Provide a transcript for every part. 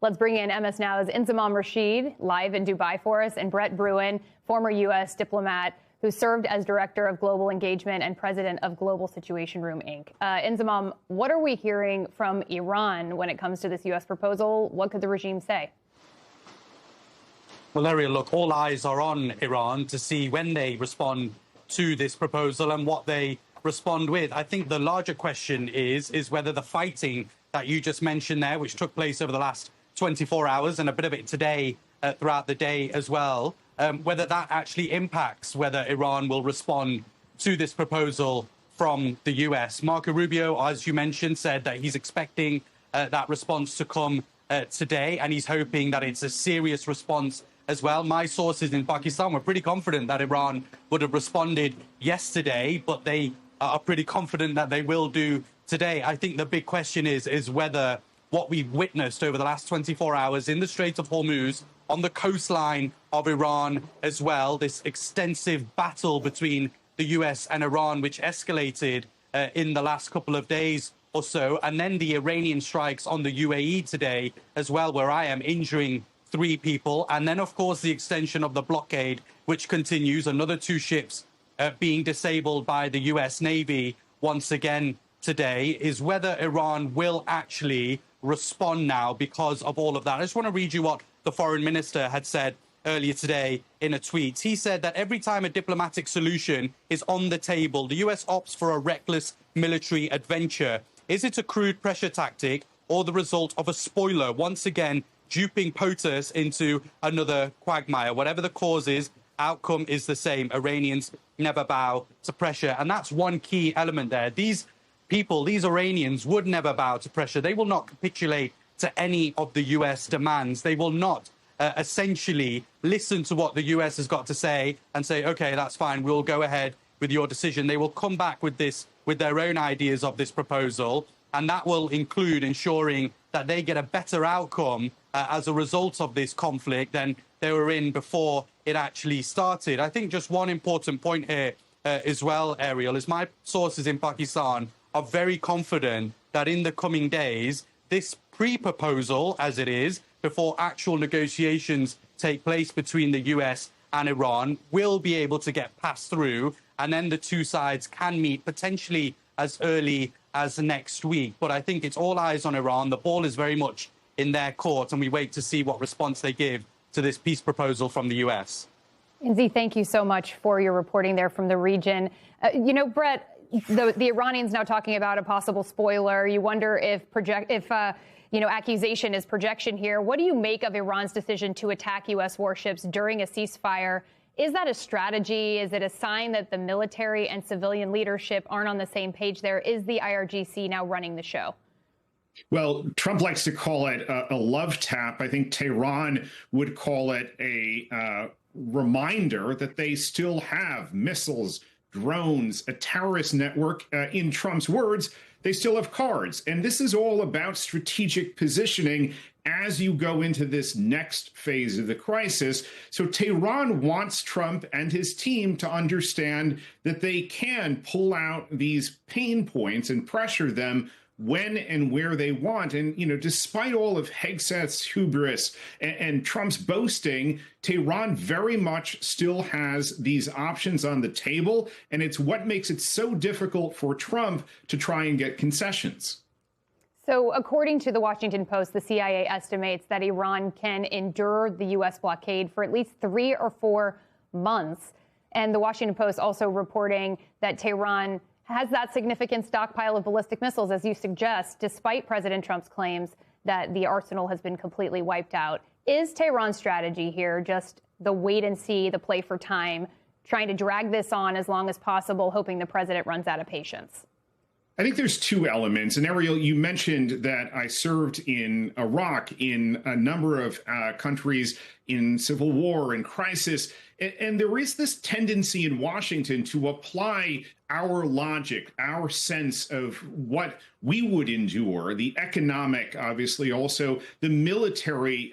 Let's bring in MS Now's Inzamam Rashid, live in Dubai for us, and Brett Bruen, former U.S. diplomat who served as Director of Global Engagement and President of Global Situation Room, Inc. Inzamam, what are we hearing from Iran when it comes to this U.S. proposal? What could the regime say? Well, Ariel, look, all eyes are on Iran to see when they respond to this proposal and what they respond with. I think the larger question is whether the fighting that you just mentioned there, which took place over the last 24 hours and a bit of it today throughout the day as well, whether that actually impacts whether Iran will respond to this proposal from the US. Marco Rubio, as you mentioned, said that he's expecting that response to come today, and he's hoping that it's a serious response as well. My sources in Pakistan were pretty confident that Iran would have responded yesterday, but they are pretty confident that they will do today. I think the big question is whether what we've witnessed over the last 24 hours in the Strait of Hormuz, on the coastline of Iran as well, this extensive battle between the US and Iran, which escalated in the last couple of days or so, and then the Iranian strikes on the UAE today as well, where I am injuring 3 people, and then of course the extension of the blockade, which continues, another 2 ships being disabled by the US Navy once again today, is whether Iran will actually respond now because of all of that. I just want to read you what the foreign minister had said earlier today in a tweet. He said that every time a diplomatic solution is on the table, the US opts for a reckless military adventure. Is it a crude pressure tactic or the result of a spoiler, once again duping POTUS into another quagmire? Whatever the cause is, outcome is the same. Iranians never bow to pressure. And that's one key element there. These people, these Iranians, would never bow to pressure. They will not capitulate to any of the US demands. They will not essentially listen to what the US has got to say and say, okay, that's fine, we'll go ahead with your decision. They will come back with their own ideas of this proposal, and that will include ensuring that they get a better outcome as a result of this conflict than they were in before it actually started. I think just one important point here as well, Ariel, is my sources in Pakistan are very confident that in the coming days, this pre-proposal, as it is, before actual negotiations take place between the US and Iran, will be able to get passed through, and then the 2 sides can meet potentially as early as next week. But I think it's all eyes on Iran. The ball is very much in their court, and we wait to see what response they give to this peace proposal from the US. Inzi, thank you so much for your reporting there from the region. Brett, the Iranians now talking about a possible spoiler. You wonder if accusation is projection here. What do you make of Iran's decision to attack U.S. warships during a ceasefire? Is that a strategy? Is it a sign that the military and civilian leadership aren't on the same page there? Is the IRGC now running the show? Well, Trump likes to call it a love tap. I think Tehran would call it a reminder that they still have missiles, drones, a terrorist network. In Trump's words, they still have cards. And this is all about strategic positioning as you go into this next phase of the crisis. So Tehran wants Trump and his team to understand that they can pull out these pain points and pressure them when and where they want. And, despite all of Hegseth's hubris and Trump's boasting, Tehran very much still has these options on the table. And it's what makes it so difficult for Trump to try and get concessions. So according to the Washington Post, the CIA estimates that Iran can endure the U.S. blockade for at least 3 or 4 months. And the Washington Post also reporting that Tehran has that significant stockpile of ballistic missiles, as you suggest, despite President Trump's claims that the arsenal has been completely wiped out. Is Tehran's strategy here just the wait and see, the play for time, trying to drag this on as long as possible, hoping the president runs out of patience? I think there's 2 elements. And Ariel, you mentioned that I served in Iraq, in a number of countries in civil war and crisis. And there is this tendency in Washington to apply our logic, our sense of what we would endure, the economic, obviously, also the military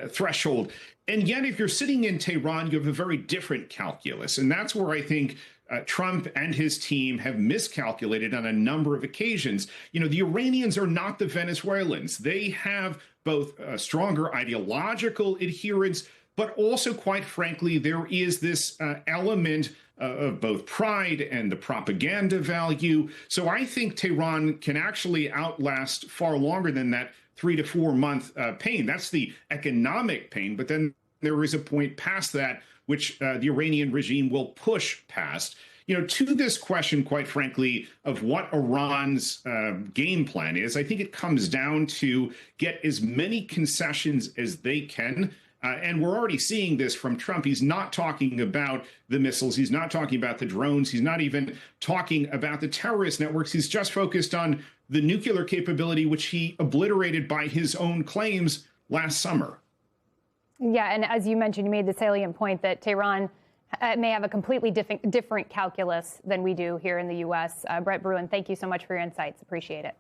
threshold. And yet, if you're sitting in Tehran, you have a very different calculus. And that's where I think Trump and his team have miscalculated on a number of occasions. The Iranians are not the Venezuelans. They have both stronger ideological adherence, but also, quite frankly, there is this element of both pride and the propaganda value. So I think Tehran can actually outlast far longer than that 3 to 4 month pain. That's the economic pain. But then there is a point past that which the Iranian regime will push past. To this question, quite frankly, of what Iran's game plan is, I think it comes down to get as many concessions as they can. And we're already seeing this from Trump. He's not talking about the missiles. He's not talking about the drones. He's not even talking about the terrorist networks. He's just focused on the nuclear capability, which he obliterated by his own claims last summer. Yeah, and as you mentioned, you made the salient point that Tehran may have a completely different calculus than we do here in the U.S. Brett Bruen, thank you so much for your insights. Appreciate it.